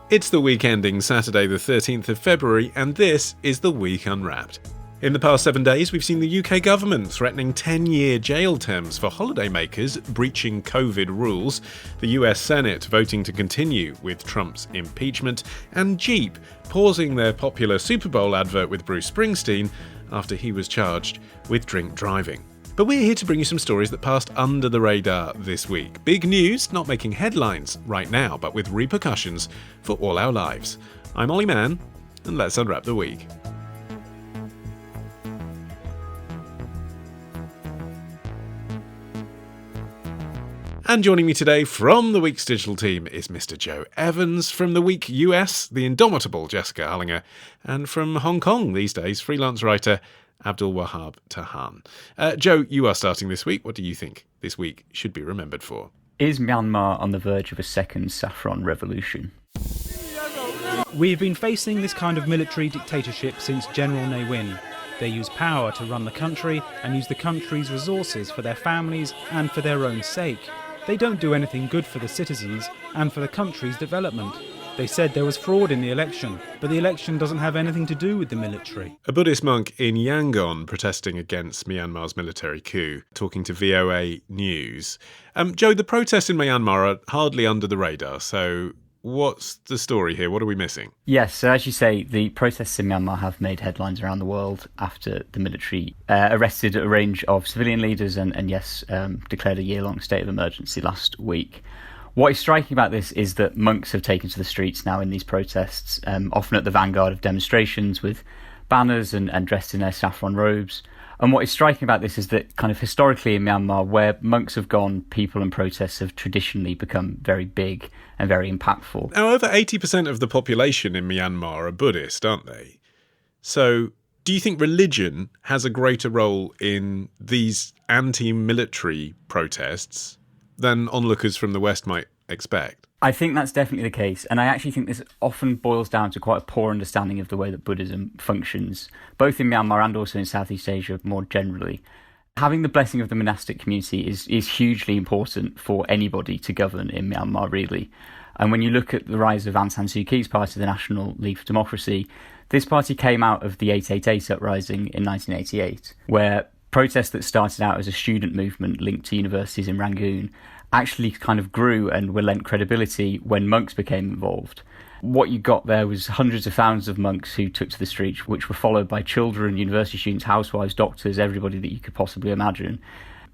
It's the week ending Saturday the 13th of February, and this is The Week Unwrapped. In the past 7 days, we've seen the UK government threatening 10-year jail terms for holidaymakers breaching COVID rules, the US Senate voting to continue with Trump's impeachment, and Jeep pausing their popular Super Bowl advert with Bruce Springsteen after he was charged with drink driving. But we're here to bring you some stories that passed under the radar this week. Big news, not making headlines right now, but with repercussions for all our lives. I'm Olly Mann, and let's unwrap the week. And joining me today from the Week's digital team is Mr. Joe Evans, from the Week US, the indomitable Jessica Hullinger, and from Hong Kong these days, freelance writer Adulwahab Tahhan. Joe, you are starting this week. What do you think this week should be remembered for? Is Myanmar on the verge of a second saffron revolution? We've been facing this kind of military dictatorship since General Ne Win. They use power to run the country and use the country's resources for their families and for their own sake. They don't do anything good for the citizens and for the country's development. They said there was fraud in the election, but the election doesn't have anything to do with the military. A Buddhist monk in Yangon protesting against Myanmar's military coup, talking to VOA News. Joe, the protests in Myanmar are hardly under the radar, so what's the story here? What are we missing? Yes, so as you say, the protests in Myanmar have made headlines around the world after the military arrested a range of civilian leaders and declared a year-long state of emergency last week. What is striking about this is that monks have taken to the streets now in these protests, often at the vanguard of demonstrations with banners and dressed in their saffron robes. And what is striking about this is that kind of historically in Myanmar, where monks have gone, people and protests have traditionally become very big and very impactful. Now, over 80% of the population in Myanmar are Buddhist, aren't they? So do you think religion has a greater role in these anti-military protests than onlookers from the West might expect? I think that's definitely the case, and I actually think this often boils down to quite a poor understanding of the way that Buddhism functions, both in Myanmar and also in Southeast Asia more generally. Having the blessing of the monastic community is hugely important for anybody to govern in Myanmar, really. And when you look at the rise of Aung San Suu Kyi's party, the National League for Democracy, this party came out of the 888 uprising in 1988, where protests that started out as a student movement linked to universities in Rangoon actually kind of grew and were lent credibility when monks became involved. What you got there was hundreds of thousands of monks who took to the streets, which were followed by children, university students, housewives, doctors, everybody that you could possibly imagine.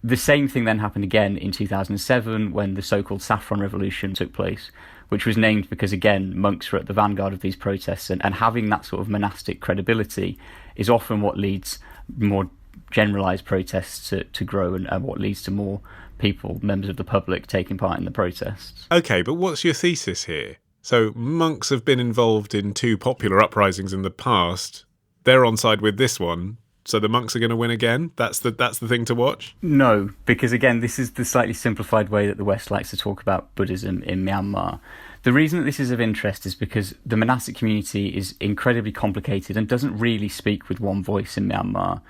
The same thing then happened again in 2007 when the so-called Saffron Revolution took place, which was named because, again, monks were at the vanguard of these protests, and having that sort of monastic credibility is often what leads more generalised protests to grow and what leads to more people, members of the public, taking part in the protests. OK, but what's your thesis here? So monks have been involved in two popular uprisings in the past. They're on side with this one, so the monks are going to win again? That's the thing to watch? No, because again, this is the slightly simplified way that the West likes to talk about Buddhism in Myanmar. The reason that this is of interest is because the monastic community is incredibly complicated and doesn't really speak with one voice in Myanmar.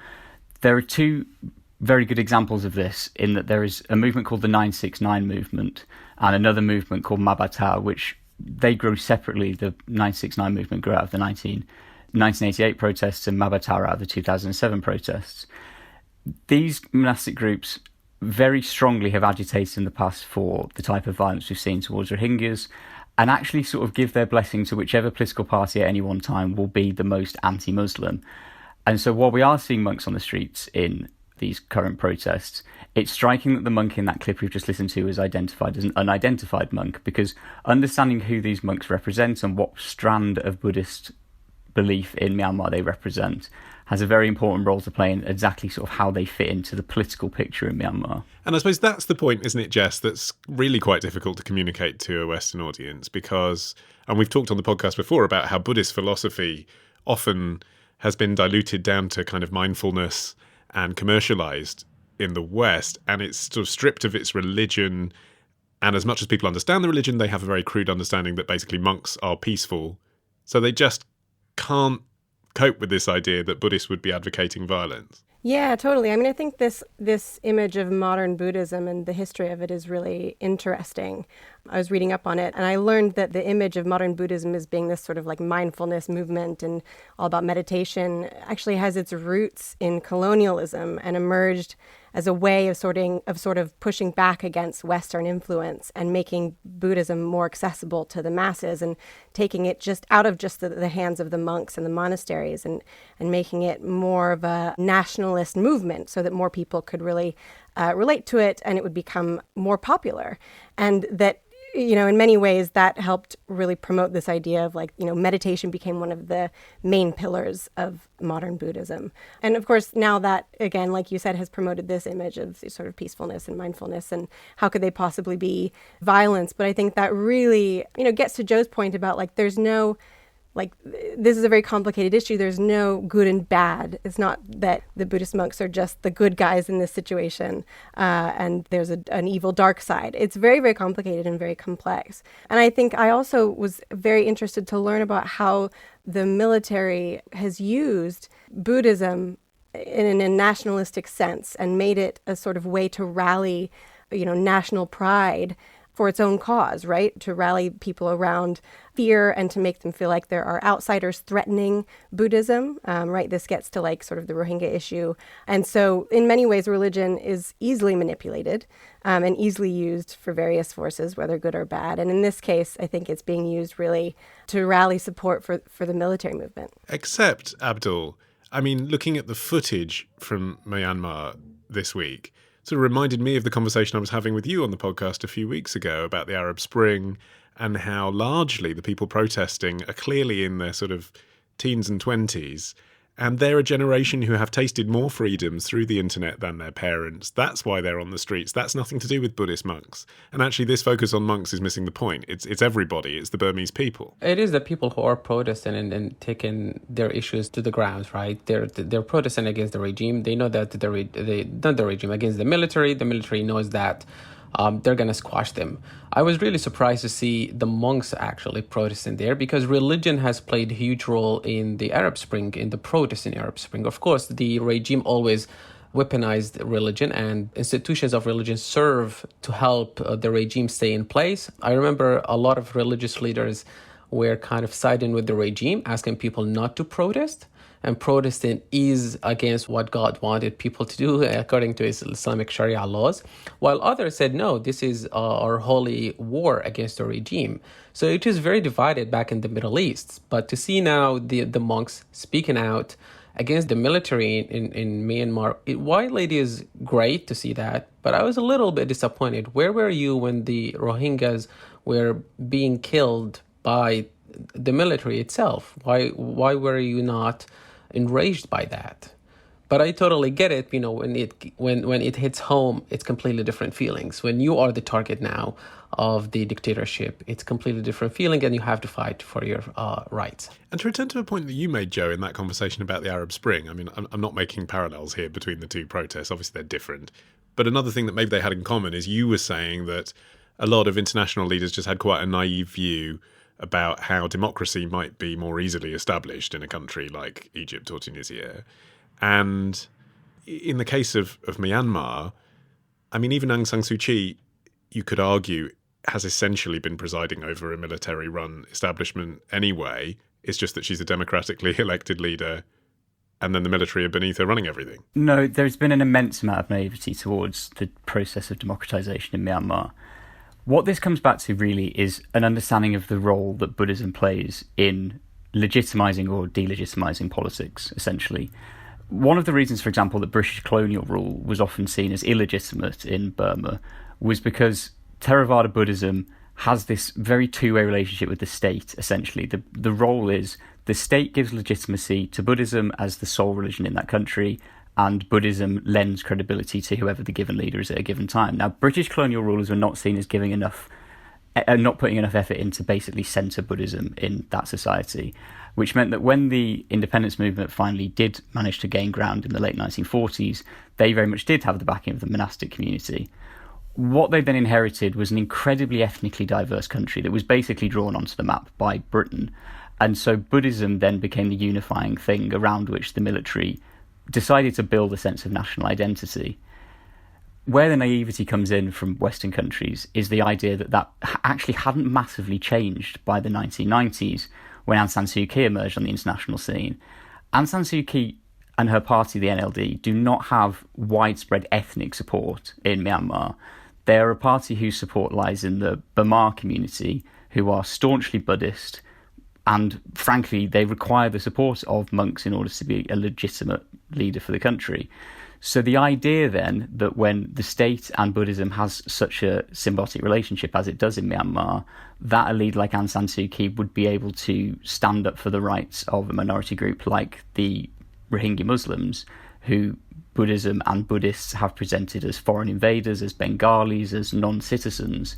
There are two very good examples of this in that there is a movement called the 969 movement and another movement called Mabata, which they grow separately. The 969 movement grew out of the 1988 protests and Mabata out of the 2007 protests. These monastic groups very strongly have agitated in the past for the type of violence we've seen towards Rohingyas and actually sort of give their blessing to whichever political party at any one time will be the most anti-Muslim. And so while we are seeing monks on the streets in these current protests, it's striking that the monk in that clip we've just listened to is identified as an unidentified monk, because understanding who these monks represent and what strand of Buddhist belief in Myanmar they represent has a very important role to play in exactly sort of how they fit into the political picture in Myanmar. And I suppose that's the point, isn't it, Jess, that's really quite difficult to communicate to a Western audience because, and we've talked on the podcast before about how Buddhist philosophy often has been diluted down to kind of mindfulness and commercialized in the West, and it's sort of stripped of its religion. And as much as people understand the religion, they have a very crude understanding that basically monks are peaceful. So they just can't cope with this idea that Buddhists would be advocating violence. Yeah, totally. I mean, I think this image of modern Buddhism and the history of it is really interesting. I was reading up on it, and I learned that the image of modern Buddhism as being this sort of like mindfulness movement and all about meditation actually has its roots in colonialism and emerged as a way of sort of pushing back against Western influence and making Buddhism more accessible to the masses and taking it just out of just the hands of the monks and the monasteries and making it more of a nationalist movement so that more people could really relate to it and it would become more popular. And that, in many ways that helped really promote this idea of meditation became one of the main pillars of modern Buddhism. And of course, now that, again, like you said, has promoted this image of sort of peacefulness and mindfulness and how could they possibly be violence? But I think that really, gets to Joe's point about there's no, this is a very complicated issue. There's no good and bad. It's not that the Buddhist monks are just the good guys in this situation and there's an evil dark side. It's very, very complicated and very complex. And I think I also was very interested to learn about how the military has used Buddhism in a nationalistic sense and made it a sort of way to rally, national pride for its own cause, right? To rally people around fear and to make them feel like there are outsiders threatening Buddhism, right? This gets to sort of the Rohingya issue. And so in many ways, religion is easily manipulated and easily used for various forces, whether good or bad. And in this case, I think it's being used really to rally support for the military movement. Except, Abdul, looking at the footage from Myanmar this week, sort of reminded me of the conversation I was having with you on the podcast a few weeks ago about the Arab Spring and how largely the people protesting are clearly in their sort of teens and 20s. And they're a generation who have tasted more freedoms through the internet than their parents. That's why they're on the streets. That's nothing to do with Buddhist monks. And actually, this focus on monks is missing the point. It's everybody. It's the Burmese people. It is the people who are protesting and taking their issues to the ground, right? They're protesting against the regime. They know that not the regime, against the military. The military knows that they're going to squash them. I was really surprised to see the monks actually protesting there because religion has played a huge role in the Arab Spring, in the protests in the Arab Spring. Of course, the regime always weaponized religion and institutions of religion serve to help the regime stay in place. I remember a lot of religious leaders were kind of siding with the regime, asking people not to protest. And protesting is against what God wanted people to do according to his Islamic Sharia laws, while others said, no, this is our holy war against the regime. So it is very divided back in the Middle East. But to see now the monks speaking out against the military in Myanmar, while it is great to see that, but I was a little bit disappointed. Where were you when the Rohingyas were being killed by the military itself? Why were you not enraged by that? But I totally get it. When it hits home, it's completely different feelings. When you are the target now of the dictatorship, it's completely different feeling, and you have to fight for your rights. And to return to a point that you made, Joe, in that conversation about the Arab Spring, I'm not making parallels here between the two protests. Obviously, they're different. But another thing that maybe they had in common is you were saying that a lot of international leaders just had quite a naive view about how democracy might be more easily established in a country like Egypt or Tunisia. And in the case of Myanmar, even Aung San Suu Kyi, you could argue, has essentially been presiding over a military-run establishment anyway. It's just that she's a democratically elected leader and then the military are beneath her running everything. No, there's been an immense amount of naivety towards the process of democratization in Myanmar. What this comes back to really is an understanding of the role that Buddhism plays in legitimizing or delegitimizing politics, essentially. One of the reasons, for example, that British colonial rule was often seen as illegitimate in Burma was because Theravada Buddhism has this very two-way relationship with the state, essentially. The role is the state gives legitimacy to Buddhism as the sole religion in that country, and Buddhism lends credibility to whoever the given leader is at a given time. Now, British colonial rulers were not seen as not putting enough effort into basically centre Buddhism in that society, which meant that when the independence movement finally did manage to gain ground in the late 1940s, they very much did have the backing of the monastic community. What they then inherited was an incredibly ethnically diverse country that was basically drawn onto the map by Britain. And so Buddhism then became the unifying thing around which the military decided to build a sense of national identity. Where the naivety comes in from Western countries is the idea that actually hadn't massively changed by the 1990s when Aung San Suu Kyi emerged on the international scene. Aung San Suu Kyi and her party, the NLD, do not have widespread ethnic support in Myanmar. They are a party whose support lies in the Burma community, who are staunchly Buddhist, and frankly, they require the support of monks in order to be a legitimate leader for the country. So the idea then that when the state and Buddhism has such a symbiotic relationship as it does in Myanmar, that a leader like Aung San Suu Kyi would be able to stand up for the rights of a minority group like the Rohingya Muslims, who Buddhism and Buddhists have presented as foreign invaders, as Bengalis, as non-citizens,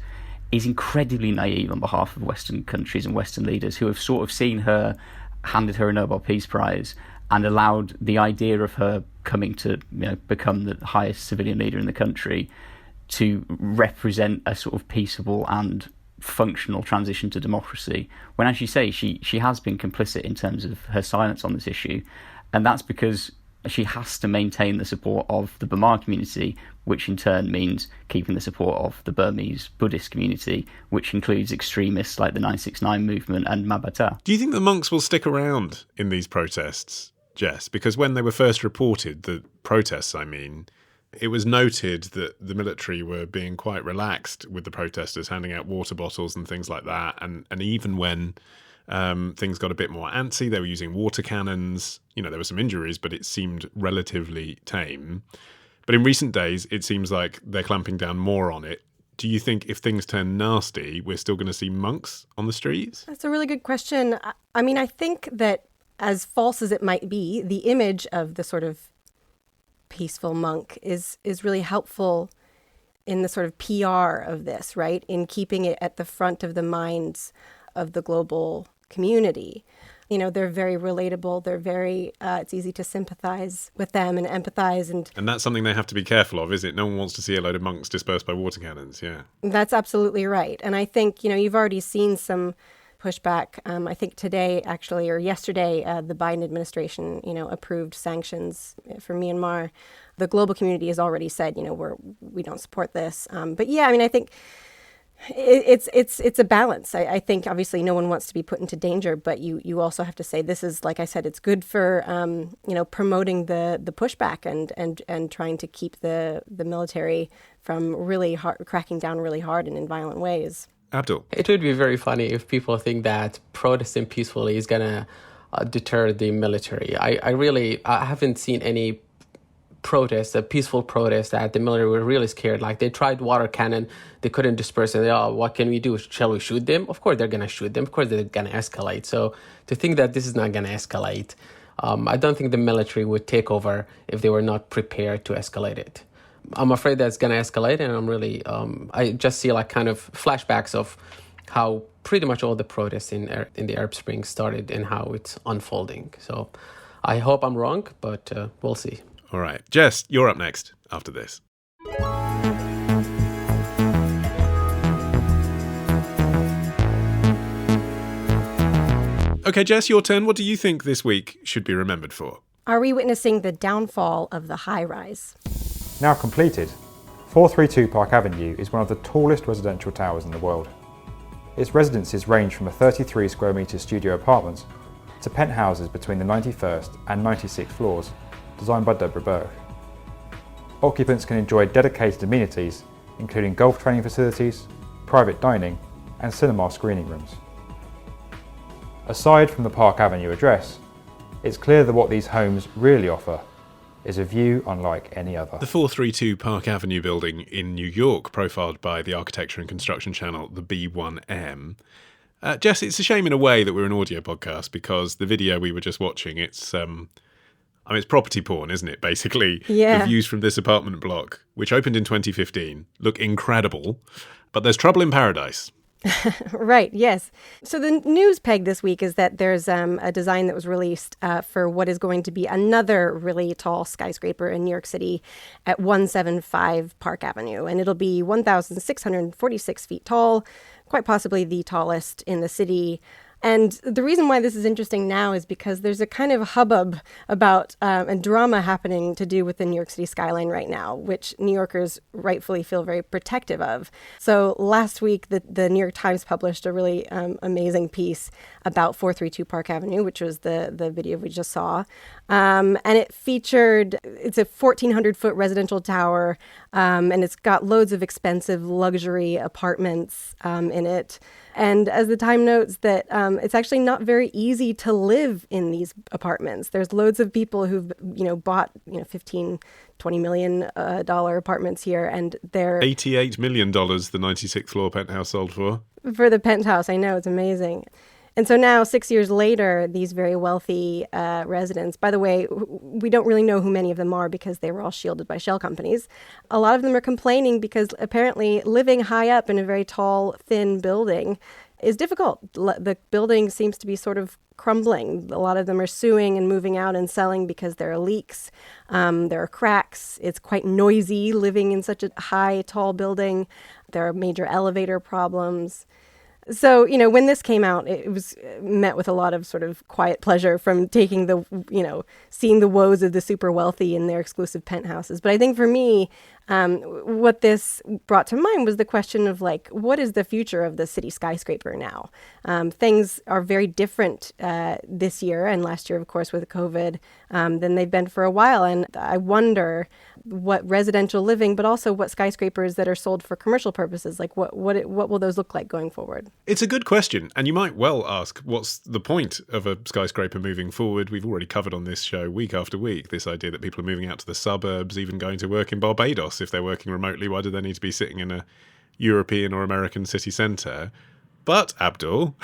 is incredibly naive on behalf of Western countries and Western leaders who have sort of seen her, handed her a Nobel Peace Prize, and allowed the idea of her coming to become the highest civilian leader in the country to represent a sort of peaceable and functional transition to democracy, when, as you say, she has been complicit in terms of her silence on this issue. And that's because she has to maintain the support of the Burma community, which in turn means keeping the support of the Burmese Buddhist community, which includes extremists like the 969 movement and Mabata. Do you think the monks will stick around in these protests, Jess? Because when they were first reported, the protests, it was noted that the military were being quite relaxed with the protesters, handing out water bottles and things like that. And even when things got a bit more antsy, they were using water cannons. There were some injuries, but it seemed relatively tame. But in recent days, it seems like they're clamping down more on it. Do you think if things turn nasty, we're still going to see monks on the streets? That's a really good question. I think that as false as it might be, the image of the sort of peaceful monk is really helpful in the sort of PR of this, right? In keeping it at the front of the minds of the global community. They're very relatable. They're very, it's easy to sympathize with them and empathize. And that's something they have to be careful of, is it? No one wants to see a load of monks dispersed by water cannons, yeah. That's absolutely right. And I think, you've already seen some pushback. I think today, actually, or yesterday, the Biden administration, approved sanctions for Myanmar. The global community has already said, we don't support this. But yeah, I think it's a balance. I think obviously no one wants to be put into danger, but you also have to say this is, like I said, it's good for promoting the pushback and trying to keep the military from really cracking down really hard and in violent ways. Abdul, it would be very funny if people think that protesting peacefully is gonna deter the military. I haven't seen any protest, a peaceful protest that the military were really scared. Like, they tried water cannon, they couldn't disperse it. What can we do? Shall we shoot them? Of course they're going to shoot them. Of course they're going to escalate. So to think that this is not going to escalate, I don't think the military would take over if they were not prepared to escalate it. I'm afraid that's going to escalate, and I'm really, I just see like kind of flashbacks of how pretty much all the protests in the Arab Spring started and how it's unfolding. So I hope I'm wrong, but we'll see. All right. Jess, you're up next after this. Okay, Jess, your turn. What do you think this week should be remembered for? Are we witnessing the downfall of the high-rise? Now completed, 432 Park Avenue is one of the tallest residential towers in the world. Its residences range from a 33 square metre studio apartment to penthouses between the 91st and 96th floors, designed by Deborah Burke. Occupants can enjoy dedicated amenities, including golf training facilities, private dining, and cinema screening rooms. Aside from the Park Avenue address, it's clear that what these homes really offer is a view unlike any other. The 432 Park Avenue building in New York, profiled by the architecture and construction channel, the B1M. Jess, it's a shame in a way that we're an audio podcast, because the video we were just watching, it's property porn, isn't it, basically? Yeah. The views from this apartment block, which opened in 2015, look incredible, but there's trouble in paradise. Right, yes. So the news peg this week is that there's a design that was released for what is going to be another really tall skyscraper in New York City at 175 Park Avenue. And it'll be 1,646 feet tall, quite possibly the tallest in the city. And the reason why this is interesting now is because there's a kind of hubbub about and drama happening to do with the New York City skyline right now, which New Yorkers rightfully feel very protective of. So last week, the New York Times published a really amazing piece about 432 Park Avenue, which was the video we just saw. And it featured, it's a 1,400-foot residential tower, and it's got loads of expensive luxury apartments in it. And as the Time notes, that it's actually not very easy to live in these apartments. There's loads of people who've, bought, $15, $20 million dollar apartments here, and they're $88 million the 96th floor penthouse sold for. For the penthouse, I know, it's amazing. And so now, 6 years later, these very wealthy residents, by the way, we don't really know who many of them are because they were all shielded by shell companies. A lot of them are complaining because apparently living high up in a very tall, thin building is difficult. The building seems to be sort of crumbling. A lot of them are suing and moving out and selling because there are leaks. There are cracks. It's quite noisy living in such a high, tall building. There are major elevator problems. So, when this came out, it was met with a lot of sort of quiet pleasure from seeing the woes of the super wealthy in their exclusive penthouses. But I think for me, what this brought to mind was the question of what is the future of the city skyscraper now? Things are very different this year and last year, of course, with COVID than they've been for a while. And I wonder what residential living, but also what skyscrapers that are sold for commercial purposes, what will those look like going forward? It's a good question, and you might well ask, what's the point of a skyscraper moving forward? We've already covered on this show week after week this idea that people are moving out to the suburbs, even going to work in Barbados. If they're working remotely, why do they need to be sitting in a European or American city centre? But, Abdul,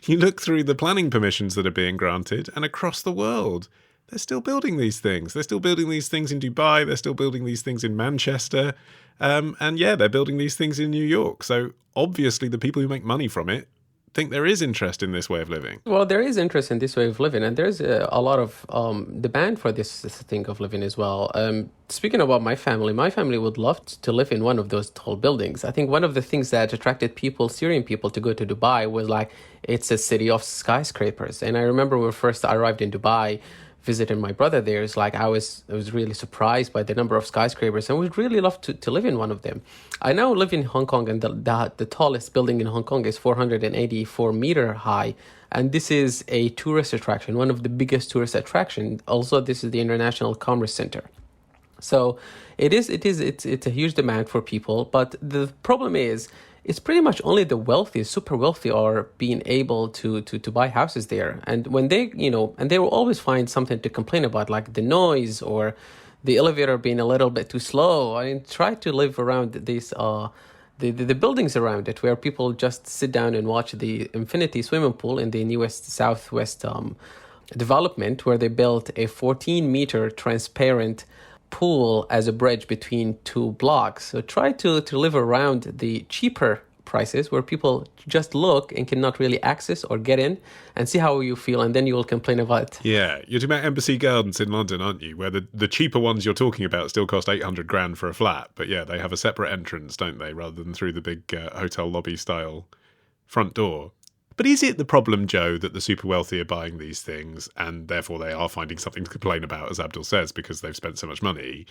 you look through the planning permissions that are being granted, and across the world, they're still building these things. They're still building these things in Dubai. They're still building these things in Manchester. They're building these things in New York. So obviously the people who make money from it think there is interest in this way of living. Well, there is interest in this way of living, and there's a lot of demand for this thing of living as well. Speaking about my family would love to live in one of those tall buildings. I think one of the things that attracted Syrian people to go to Dubai was it's a city of skyscrapers. And I remember when we first arrived in Dubai, visiting my brother there, I was really surprised by the number of skyscrapers, and would really love to live in one of them. I now live in Hong Kong, and the tallest building in Hong Kong is 484 meter high, and this is a tourist attraction, one of the biggest tourist attractions. Also, this is the International Commerce Center. So it's a huge demand for people, but the problem is, it's pretty much only the wealthy, super wealthy, are being able to buy houses there. And when they, and they will always find something to complain about, like the noise or the elevator being a little bit too slow. I try to live around these, the buildings around it, where people just sit down and watch the Infinity swimming pool in the newest Southwest development, where they built a 14-meter transparent pool as a bridge between two blocks. So try to live around the cheaper prices, where people just look and cannot really access or get in, and see how you feel, and then you will complain about it. Yeah, you're talking about Embassy Gardens in London, aren't you? Where the cheaper ones you're talking about still cost 800 grand for a flat, but yeah, they have a separate entrance, don't they, rather than through the big hotel lobby style front door. But is it the problem, Joe, that the super wealthy are buying these things and therefore they are finding something to complain about, as Abdul says, because they've spent so much money?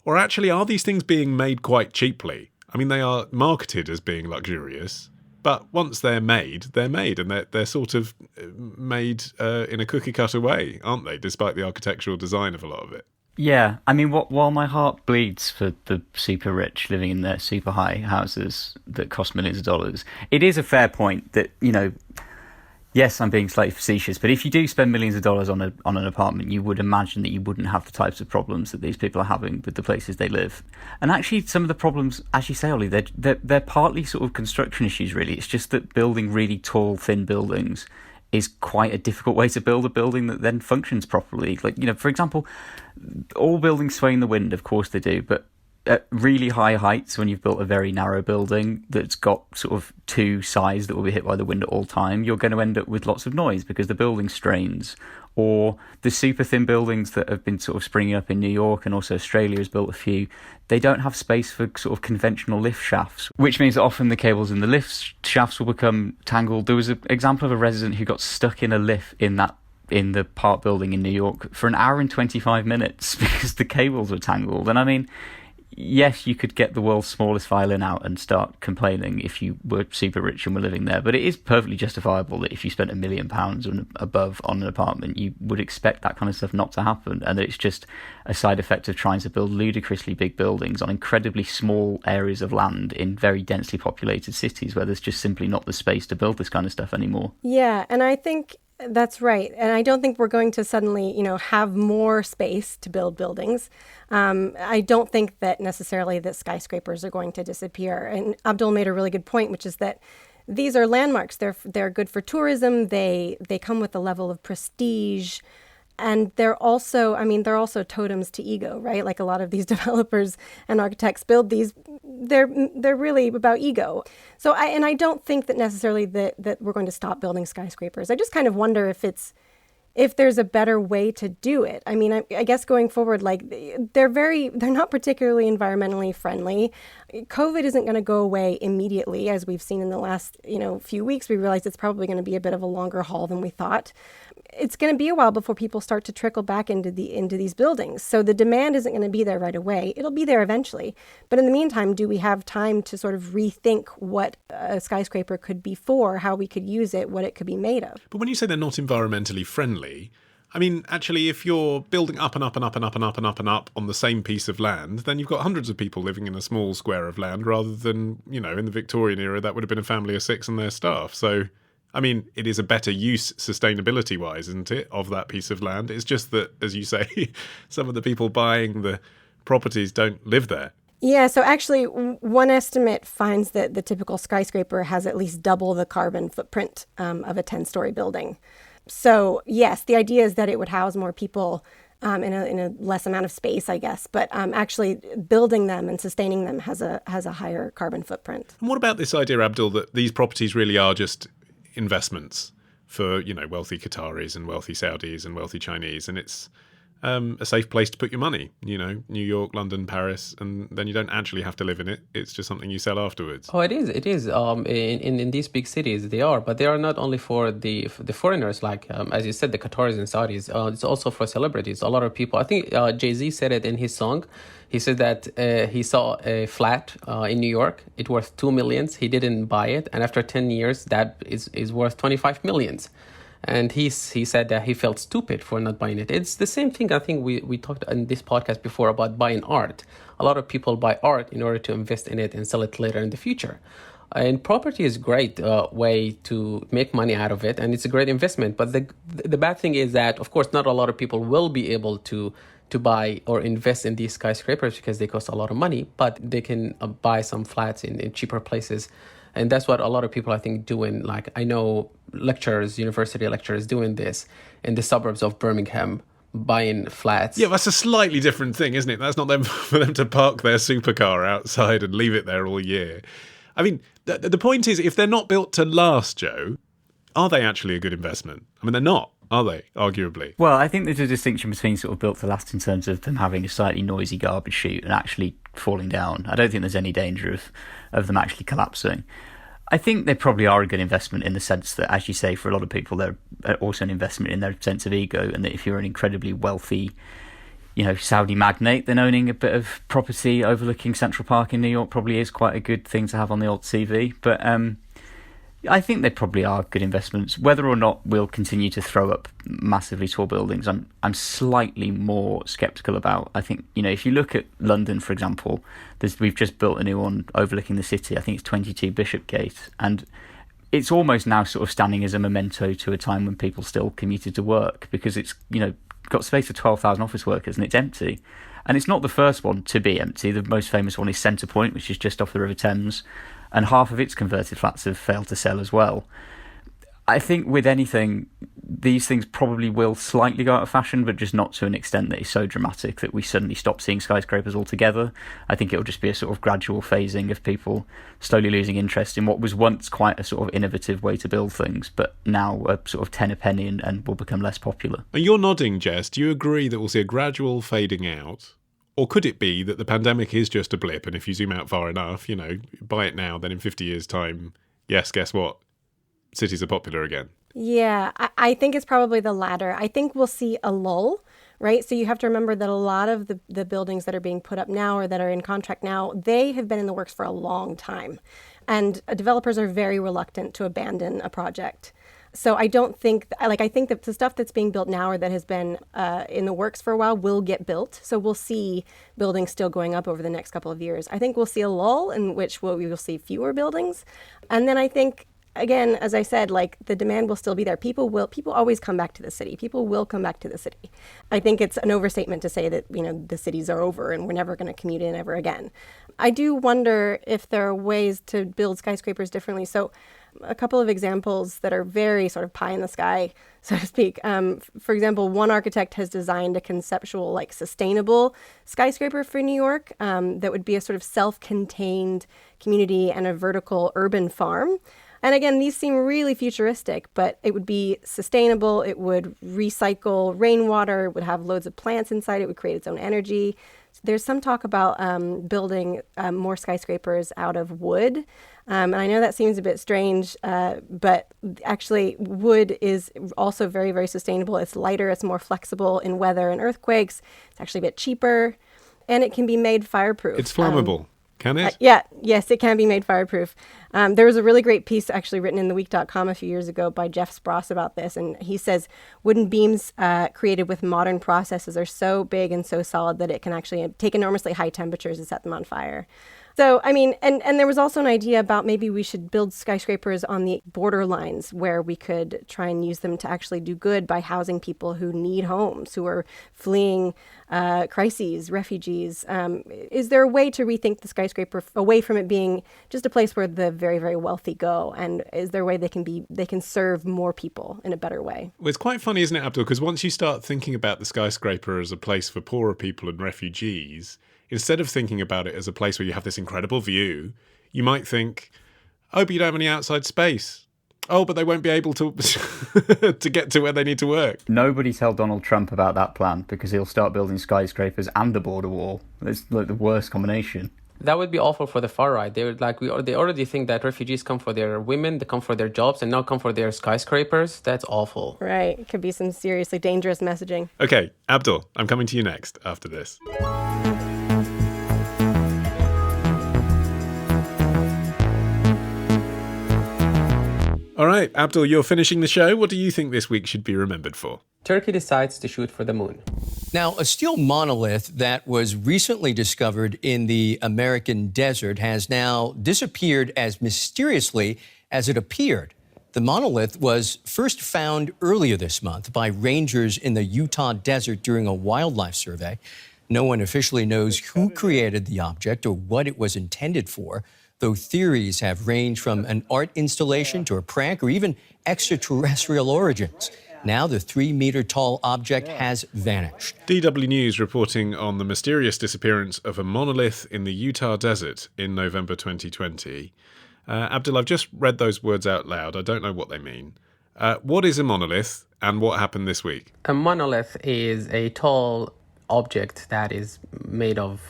Or actually, are these things being made quite cheaply? I mean, they are marketed as being luxurious, but once they're made, and they're sort of made in a cookie-cutter way, aren't they, despite the architectural design of a lot of it? Yeah, I mean, while my heart bleeds for the super rich living in their super high houses that cost millions of dollars, it is a fair point that, yes, I'm being slightly facetious, but if you do spend millions of dollars on an apartment, you would imagine that you wouldn't have the types of problems that these people are having with the places they live. And actually, some of the problems, as you say, Ollie, they're partly sort of construction issues, really. It's just that building really tall, thin buildings is quite a difficult way to build a building that then functions properly. For example, all buildings sway in the wind, of course they do, but at really high heights, when you've built a very narrow building that's got sort of two sides that will be hit by the wind at all time, you're going to end up with lots of noise because the building strains. Or the super thin buildings that have been sort of springing up in New York, and also Australia has built a few, they don't have space for sort of conventional lift shafts, which means that often the cables in the lift shafts will become tangled. There was an example of a resident who got stuck in a lift in the Park building in New York for an hour and 25 minutes because the cables were tangled. And I mean, yes, you could get the world's smallest violin out and start complaining if you were super rich and were living there, but it is perfectly justifiable that if you spent £1 million and above on an apartment, you would expect that kind of stuff not to happen, and that it's just a side effect of trying to build ludicrously big buildings on incredibly small areas of land in very densely populated cities where there's just simply not the space to build this kind of stuff anymore. Yeah, and I think that's right. And I don't think we're going to suddenly, have more space to build buildings. I don't think that necessarily that skyscrapers are going to disappear. And Abdul made a really good point, which is that these are landmarks. They're good for tourism. They come with a level of prestige. And they're also totems to ego, right? Like a lot of these developers and architects build these, they're really about ego. So I don't think that necessarily that we're going to stop building skyscrapers. I just kind of wonder if there's a better way to do it. I mean, I guess going forward, like they're not particularly environmentally friendly. COVID isn't going to go away immediately, as we've seen in the last, few weeks. We realized it's probably going to be a bit of a longer haul than we thought. It's going to be a while before people start to trickle back into these buildings. So the demand isn't going to be there right away. It'll be there eventually. But in the meantime, do we have time to sort of rethink what a skyscraper could be for, how we could use it, what it could be made of? But when you say they're not environmentally friendly, I mean, actually, if you're building up and up and up and up and up and up and up on the same piece of land, then you've got hundreds of people living in a small square of land rather than, in the Victorian era, that would have been a family of 6 and their staff. So, I mean, it is a better use sustainability-wise, isn't it, of that piece of land? It's just that, as you say, some of the people buying the properties don't live there. Yeah, so actually, one estimate finds that the typical skyscraper has at least double the carbon footprint of a 10-story building. So, yes, the idea is that it would house more people in a less amount of space, I guess. But actually, building them and sustaining them has a higher carbon footprint. And what about this idea, Abdul, that these properties really are just investments for, wealthy Qataris and wealthy Saudis and wealthy Chinese, and it's a safe place to put your money, New York, London, Paris, and then you don't actually have to live in it. It's just something you sell afterwards. Oh, it is. In these big cities, they are, but they are not only for the foreigners, like, as you said, the Qataris and Saudis. It's also for celebrities. A lot of people, I think Jay-Z said it in his song. He said that he saw a flat in New York. It worth $2 million. He didn't buy it. And after 10 years, that is worth $25 million. And he said that he felt stupid for not buying it. It's the same thing I think we talked in this podcast before about buying art. A lot of people buy art in order to invest in it and sell it later in the future. And property is a great way to make money out of it, and it's a great investment. But the bad thing is that, of course, not a lot of people will be able to buy or invest in these skyscrapers because they cost a lot of money, but they can buy some flats in cheaper places. And that's what a lot of people, I think, doing. Like, I know university lecturers doing this in the suburbs of Birmingham, buying flats. Yeah, that's a slightly different thing, isn't it? That's not for them to park their supercar outside and leave it there all year. I mean, the point is, if they're not built to last, Joe, are they actually a good investment? I mean, they're not, are they, arguably? Well, I think there's a distinction between sort of built to last in terms of them having a slightly noisy garbage chute and actually falling down. I don't think there's any danger of them actually collapsing. I think they probably are a good investment in the sense that, as you say, for a lot of people, they're also an investment in their sense of ego, and that if you're an incredibly wealthy, Saudi magnate, then owning a bit of property overlooking Central Park in New York probably is quite a good thing to have on the old CV. But I think they probably are good investments. Whether or not we'll continue to throw up massively tall buildings, I'm slightly more sceptical about. I think, if you look at London, for example, we've just built a new one overlooking the city. I think it's 22 Bishopgate, and it's almost now sort of standing as a memento to a time when people still commuted to work, because it's, got space for 12,000 office workers and it's empty. And it's not the first one to be empty. The most famous one is Centre Point, which is just off the River Thames, and half of its converted flats have failed to sell as well. I think with anything, these things probably will slightly go out of fashion, but just not to an extent that is so dramatic that we suddenly stop seeing skyscrapers altogether. I think it'll just be a sort of gradual phasing of people slowly losing interest in what was once quite a sort of innovative way to build things, but now a sort of 10 a penny and will become less popular. And you're nodding, Jess. Do you agree that we'll see a gradual fading out? Or could it be that the pandemic is just a blip, and if you zoom out far enough, buy it now, then in 50 years' time, yes, guess what? Cities are popular again. Yeah, I think it's probably the latter. I think we'll see a lull, right? So you have to remember that a lot of the buildings that are being put up now or that are in contract now, they have been in the works for a long time. And developers are very reluctant to abandon a project. So I don't think, I think that the stuff that's being built now or that has been in the works for a while will get built. So we'll see buildings still going up over the next couple of years. I think we'll see a lull in which we will see fewer buildings. And then I think, again, as I said, the demand will still be there. People always come back to the city. People will come back to the city. I think it's an overstatement to say that, the cities are over and we're never going to commute in ever again. I do wonder if there are ways to build skyscrapers differently. So a couple of examples that are very sort of pie in the sky, so to speak. For example, one architect has designed a conceptual, sustainable skyscraper for New York that would be a sort of self-contained community and a vertical urban farm. And again, these seem really futuristic, but it would be sustainable. It would recycle rainwater. It would have loads of plants inside. It would create its own energy. There's some talk about building more skyscrapers out of wood. And I know that seems a bit strange, but actually wood is also very, very sustainable. It's lighter, it's more flexible in weather and earthquakes. It's actually a bit cheaper, and it can be made fireproof. It's flammable. Can it? Yes, it can be made fireproof. There was a really great piece actually written in theweek.com a few years ago by Jeff Spross about this, and he says wooden beams created with modern processes are so big and so solid that it can actually take enormously high temperatures and set them on fire. So, I mean, and there was also an idea about maybe we should build skyscrapers on the borderlines where we could try and use them to actually do good by housing people who need homes, who are fleeing crises, refugees. Is there a way to rethink the skyscraper away from it being just a place where the very, very wealthy go? And is there a way they can serve more people in a better way? Well, it's quite funny, isn't it, Abdul? Because once you start thinking about the skyscraper as a place for poorer people and refugees, instead of thinking about it as a place where you have this incredible view, you might think, oh, but you don't have any outside space. Oh, but they won't be able to to get to where they need to work. Nobody tell Donald Trump about that plan, because he'll start building skyscrapers and a border wall. It's like the worst combination. That would be awful for the far right. They would they already think that refugees come for their women, they come for their jobs, and now come for their skyscrapers. That's awful. Right. It could be some seriously dangerous messaging. Okay, Abdul, I'm coming to you next after this. All right, Abdul, you're finishing the show. What do you think this week should be remembered for? Turkey decides to shoot for the moon. Now, a steel monolith that was recently discovered in the American desert has now disappeared as mysteriously as it appeared. The monolith was first found earlier this month by rangers in the Utah desert during a wildlife survey. No one officially knows who created the object or what it was intended for, though theories have ranged from an art installation to a prank or even extraterrestrial origins. Now the 3-meter-tall object has vanished. DW News reporting on the mysterious disappearance of a monolith in the Utah desert in November 2020. Abdul, I've just read those words out loud. I don't know what they mean. What is a monolith and what happened this week? A monolith is a tall object that is made of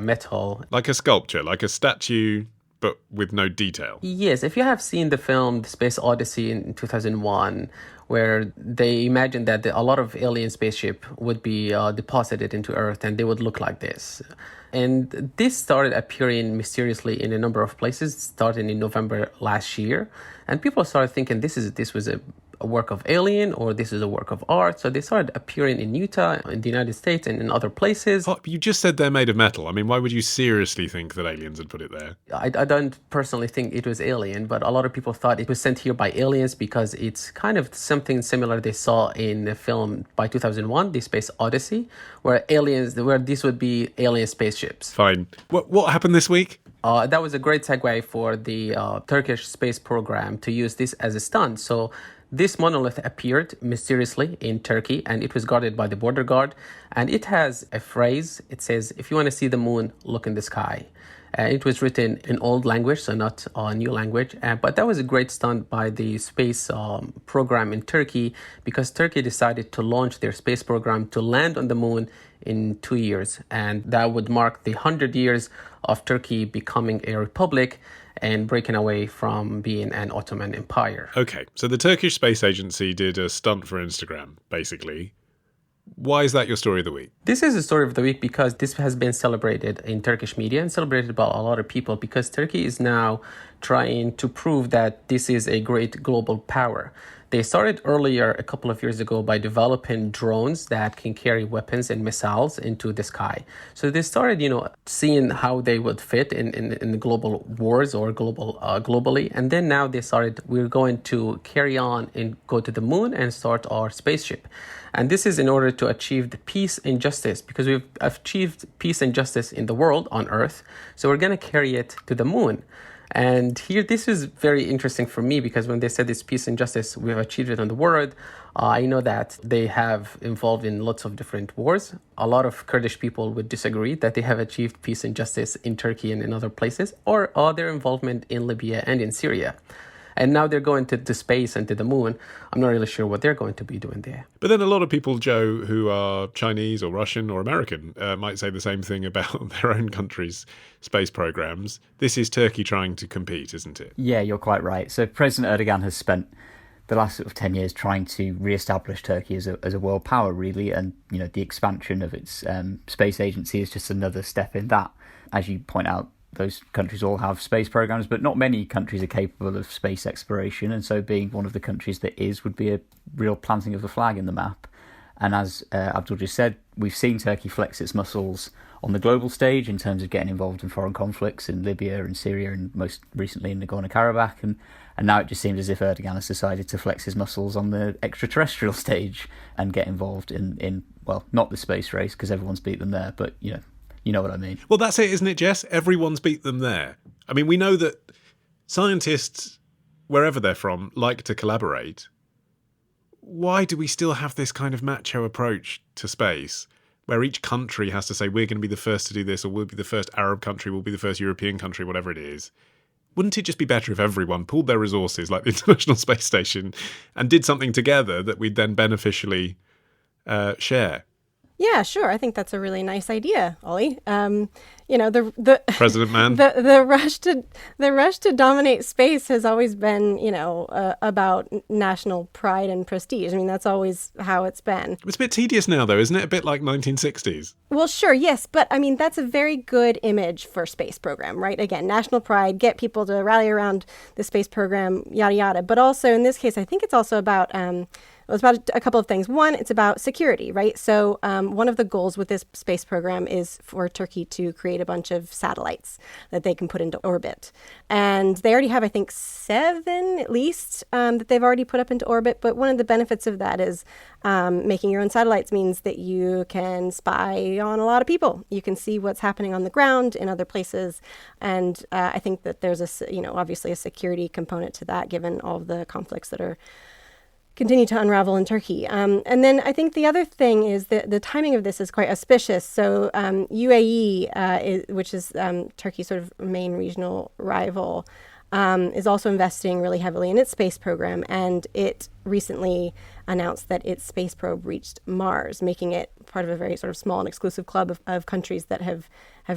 metal. Like a sculpture, like a statue, but with no detail. Yes, if you have seen the film The Space Odyssey in 2001, where they imagined that a lot of alien spaceship would be deposited into Earth and they would look like this. And this started appearing mysteriously in a number of places, starting in November last year. And people started thinking this was a work of alien or this is a work of art. So they started appearing in Utah, in the United States, and in other places. Oh, you just said they're made of metal. I mean, why would you seriously think that aliens had put it there? I don't personally think it was alien, but a lot of people thought it was sent here by aliens because it's kind of something similar they saw in the film by 2001, The Space Odyssey, where this would be alien spaceships. Fine. What happened this week? That was a great segue for the Turkish space program to use this as a stunt. So this monolith appeared mysteriously in Turkey, and it was guarded by the border guard. And it has a phrase. It says, "If you want to see the moon, look in the sky." It was written in old language, so not a new language. But that was a great stunt by the space program in Turkey, because Turkey decided to launch their space program to land on the moon in 2 years. And that would mark the 100 years of Turkey becoming a republic and breaking away from being an Ottoman empire. Okay, so the Turkish Space Agency did a stunt for Instagram, basically. Why is that your story of the week? This is the story of the week because this has been celebrated in Turkish media and celebrated by a lot of people, because Turkey is now trying to prove that this is a great global power. They started earlier, a couple of years ago, by developing drones that can carry weapons and missiles into the sky. So they started, seeing how they would fit in the global wars or globally. And then now they started, we're going to carry on and go to the moon and start our spaceship. And this is in order to achieve the peace and justice, because we've achieved peace and justice in the world on Earth. So we're going to carry it to the moon. And here, this is very interesting for me, because when they said this peace and justice, we have achieved it on the world, I know that they have involved in lots of different wars. A lot of Kurdish people would disagree that they have achieved peace and justice in Turkey and in other places, or their involvement in Libya and in Syria. And now they're going to space and to the moon. I'm not really sure what they're going to be doing there. But then a lot of people, Joe, who are Chinese or Russian or American, might say the same thing about their own country's space programs. This is Turkey trying to compete, isn't it? Yeah, you're quite right. So President Erdogan has spent the last 10 years trying to re-establish Turkey as a world power, really. And, the expansion of its space agency is just another step in that. As you point out, those countries all have space programs, but not many countries are capable of space exploration. And so being one of the countries that is would be a real planting of the flag in the map. And as Abdul just said, we've seen Turkey flex its muscles on the global stage in terms of getting involved in foreign conflicts in Libya and Syria, and most recently in Nagorno-Karabakh. And now it just seems as if Erdogan has decided to flex his muscles on the extraterrestrial stage and get involved in not the space race, because everyone's beat them there, but, you know what I mean. Well, that's it, isn't it, Jess? Everyone's beat them there. I mean, we know that scientists, wherever they're from, like to collaborate. Why do we still have this kind of macho approach to space, where each country has to say, we're going to be the first to do this, or we'll be the first Arab country, we'll be the first European country, whatever it is? Wouldn't it just be better if everyone pooled their resources, like the International Space Station, and did something together that we'd then beneficially share? Yeah, sure. I think that's a really nice idea, Ollie. The President Mann. the rush to dominate space has always been, about national pride and prestige. I mean, that's always how it's been. It's a bit tedious now, though, isn't it? A bit like 1960s. Well, sure, yes, but I mean, that's a very good image for space program, right? Again, national pride, get people to rally around the space program, yada yada. But also in this case, I think it's also about it's about a couple of things. One, it's about security, right? So one of the goals with this space program is for Turkey to create a bunch of satellites that they can put into orbit. And they already have, I think, 7 at least that they've already put up into orbit. But one of the benefits of that is making your own satellites means that you can spy on a lot of people. You can see what's happening on the ground in other places. And I think that there's obviously a security component to that, given all of the conflicts that are continue to unravel in Turkey. And then I think the other thing is that the timing of this is quite auspicious. So UAE, which is Turkey's sort of main regional rival, is also investing really heavily in its space program. And it recently announced that its space probe reached Mars, making it part of a very sort of small and exclusive club of countries that have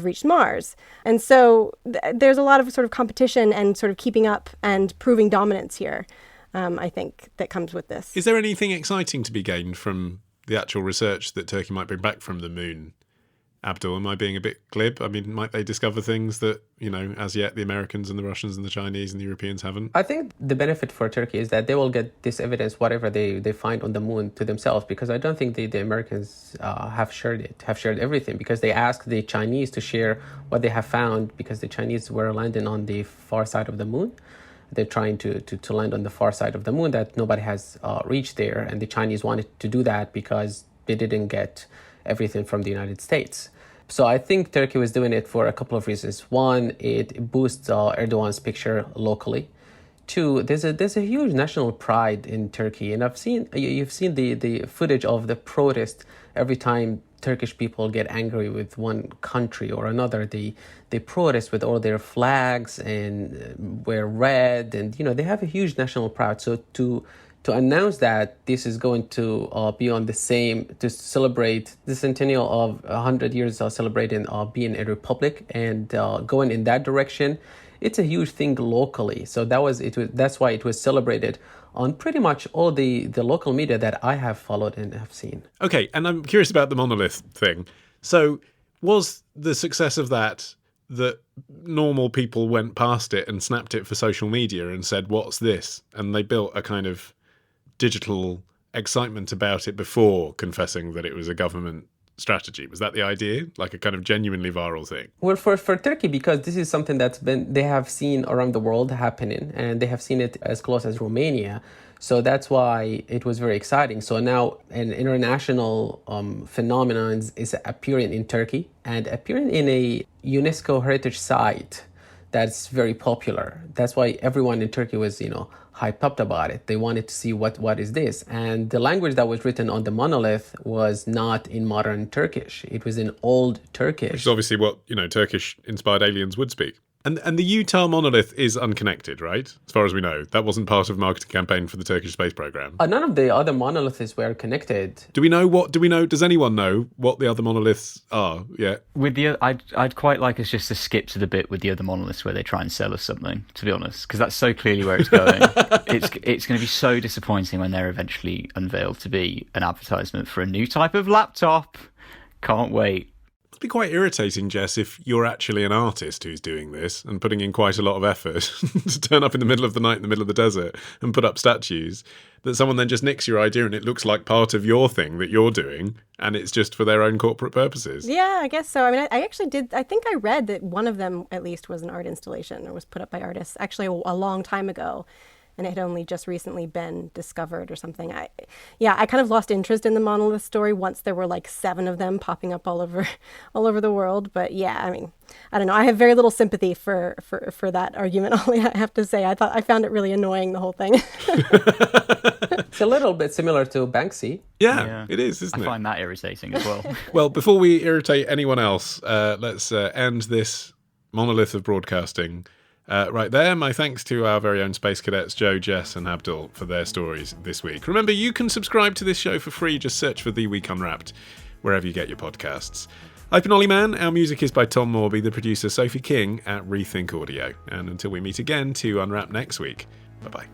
reached Mars. And so there's a lot of sort of competition and sort of keeping up and proving dominance here. I think that comes with this. Is there anything exciting to be gained from the actual research that Turkey might bring back from the moon? Abdul, am I being a bit glib? I mean, might they discover things that, as yet the Americans and the Russians and the Chinese and the Europeans haven't? I think the benefit for Turkey is that they will get this evidence, whatever they find on the moon, to themselves, because I don't think the Americans have shared everything, because they asked the Chinese to share what they have found, because the Chinese were landing on the far side of the moon. They're trying to land on the far side of the moon that nobody has reached there. And the Chinese wanted to do that because they didn't get everything from the United States. So I think Turkey was doing it for a couple of reasons. One, it boosts Erdogan's picture locally. Two, there's a huge national pride in Turkey, and you've seen the footage of the protest every time Turkish people get angry with one country or another. They protest with all their flags and wear red, and they have a huge national pride. So to announce that this is going to be on the same, to celebrate the centennial of 100 years celebrating being a republic and going in that direction, it's a huge thing locally. So that's why it was celebrated on pretty much all the local media that I have followed and have seen. Okay, and I'm curious about the monolith thing. So was the success of that normal people went past it and snapped it for social media and said, what's this? And they built a kind of digital excitement about it before confessing that it was a government strategy? Was that the idea? Like a kind of genuinely viral thing? Well, for Turkey, because this is something they have seen around the world happening, and they have seen it as close as Romania. So that's why it was very exciting. So now an international phenomenon is appearing in Turkey and appearing in a UNESCO heritage site that's very popular. That's why everyone in Turkey was, hyped up about it. They wanted to see what is this. And the language that was written on the monolith was not in modern Turkish. It was in Old Turkish. Which is obviously what, Turkish-inspired aliens would speak. And the Utah monolith is unconnected, right? As far as we know. That wasn't part of a marketing campaign for the Turkish space program. None of the other monoliths were connected. Does anyone know what the other monoliths are yet? I'd quite like us just to skip to the bit with the other monoliths where they try and sell us something, to be honest, because that's so clearly where it's going. It's going to be so disappointing when they're eventually unveiled to be an advertisement for a new type of laptop. Can't wait. Be quite irritating, Jess, if you're actually an artist who's doing this and putting in quite a lot of effort to turn up in the middle of the night in the middle of the desert and put up statues, that someone then just nicks your idea and it looks like part of your thing that you're doing and it's just for their own corporate purposes. Yeah, I guess so. I mean, I actually did, I think I read that one of them at least was an art installation or was put up by artists actually a long time ago. And it had only just recently been discovered or something. I kind of lost interest in the monolith story once there were like 7 of them popping up all over the world. But yeah, I mean, I don't know. I have very little sympathy for that argument, Olly, I have to say. I found it really annoying, the whole thing. It's a little bit similar to Banksy. Yeah, it is, isn't it? I find that irritating as well. Well, before we irritate anyone else, let's end this monolith of broadcasting. Right there, my thanks to our very own space cadets, Joe, Jess and Abdul, for their stories this week. Remember, you can subscribe to this show for free. Just search for The Week Unwrapped wherever you get your podcasts. I've been Olly Mann. Our music is by Tom Morby, the producer Sophie King at Rethink Audio. And until we meet again to unwrap next week, bye-bye.